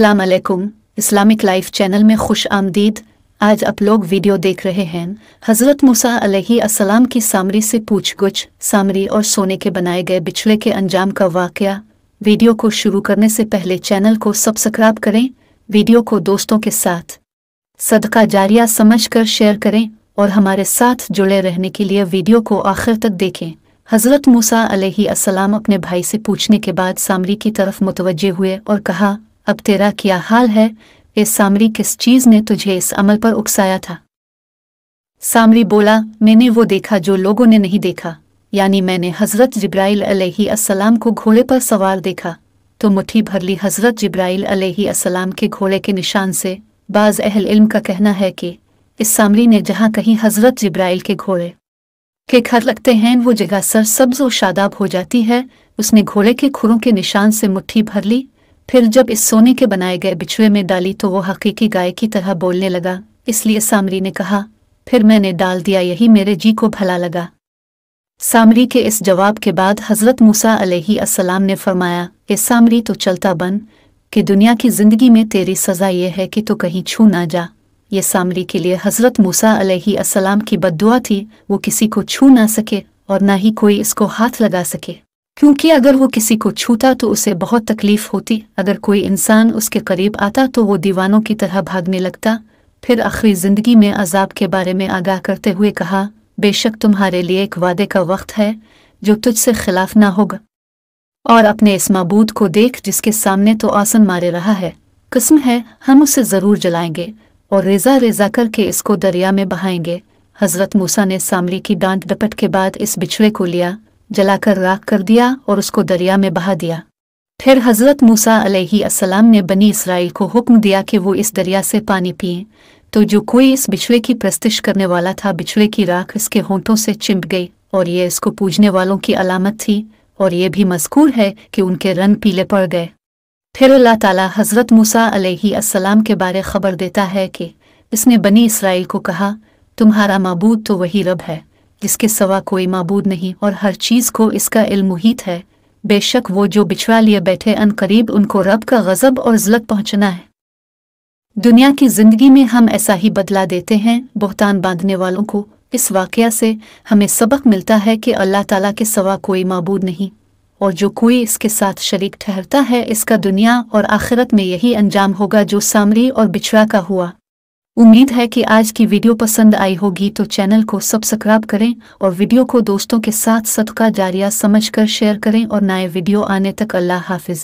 अस्सलाम अलैकुम। Islamic life channel में खुश आमदीद। आज आप लोग वीडियो देख रहे हैं हज़रत मूसा अलैहि अस्सलाम की सामरी से पूछगछ, सामरी और सोने के बनाए गए बिछड़े के अंजाम का वाक़या। वीडियो को शुरू करने से पहले चैनल को सब्सक्राइब करें, वीडियो को दोस्तों के साथ सदका जारिया समझकर शेयर करें और हमारे साथ जुड़े रहने के लिए वीडियो को आखिर तक देखें। हज़रत मूसा अलैहि अस्सलाम अपने भाई से पूछने के बाद सामरी की तरफ मुतवज्जे हुए और कहा, अब तेरा क्या हाल है? ए सामरी, किस चीज़ ने तुझे इस अमल पर उकसाया था? सामरी बोला, मैंने वो देखा जो लोगों ने नहीं देखा, यानी मैंने हज़रत जिब्राइल अलैहि अस्सलाम को घोड़े पर सवार देखा। तो मुट्ठी भर ली हज़रत जिब्राइल अलैहि अस्सलाम के घोड़े के निशान से। बाज़ अहल इल्म का कहना है कि इस सामरी ने जहाँ कहीं हज़रत जिब्राइल के घोड़े के घर लगते हैं वो जगह सरसब्ज और शादाब हो जाती है। उसने घोड़े के खुरों के निशान से मुट्ठी भर ली, फिर जब इस सोने के बनाए गए बिछड़े में डाली तो वो हकीकी गाय की तरह बोलने लगा। इसलिए सामरी ने कहा, फिर मैंने डाल दिया, यही मेरे जी को भला लगा। सामरी के इस जवाब के बाद हज़रत मूसा अलैहि अस्सलाम ने फरमाया, ए सामरी, तो चलता बन कि दुनिया की ज़िंदगी में तेरी सज़ा ये है कि तो कहीं छू ना जा। ये सामरी के लिए हज़रत मूसा अलैहि अस्सलाम की बद्दुआ थी। वो किसी को छू ना सके और ना ही कोई इसको हाथ लगा सके, क्योंकि अगर वो किसी को छूता तो उसे बहुत तकलीफ होती। अगर कोई इंसान उसके करीब आता तो वो दीवानों की तरह भागने लगता। फिर आखिरी ज़िंदगी में अजाब के बारे में आगाह करते हुए कहा, बेशक तुम्हारे लिए एक वादे का वक्त है जो तुझसे खिलाफ ना होगा, और अपने इस माबूद को देख जिसके सामने तो आसन मारे रहा है। कसम है, हम उसे ज़रूर जलाएंगे और रेजा रेजा करके इसको दरिया में बहाएंगे। हज़रत मूसा ने सामरी की डांट डपट के बाद इस बिछड़े को लिया, जलाकर राख कर दिया और उसको दरिया में बहा दिया। फिर हज़रत मूसा अलैहि अस्सलाम ने बनी इसराइल को हुक्म दिया कि वो इस दरिया से पानी पिए। तो जो कोई इस बिछड़े की प्रस्तिश करने वाला था, बिछड़े की राख इसके होंठों से चिंप गई और ये इसको पूजने वालों की अलामत थी। और ये भी मज़कूर है कि उनके रंग पीले पड़ गए। फिर अल्लाह ताला हज़रत मूसा अलैहि अस्सलाम के बारे खबर देता है कि इसने बनी इसराइल को कहा, तुम्हारा माबूद तो वही रब है जिसके सिवा कोई माबूद नहीं, और हर चीज़ को इसका इल्म मुहीत है। बेशक वो जो बिछड़ा लिए बैठे अन करीब उनको रब का गज़ब और ज़िल्लत पहुँचना है। दुनिया की ज़िंदगी में हम ऐसा ही बदला देते हैं बहतान बांधने वालों को। इस वाक़या से हमें सबक मिलता है कि अल्लाह ताला के सिवा कोई माबूद नहीं, और जो कोई इसके साथ शरीक ठहरता है इसका दुनिया और आखिरत में यही अंजाम होगा जो सामरी और बिछड़ा का हुआ। उम्मीद है कि आज की वीडियो पसंद आई होगी, तो चैनल को सब्सक्राइब करें और वीडियो को दोस्तों के साथ सदका जारिया समझकर शेयर करें। और नए वीडियो आने तक अल्लाह हाफिज़।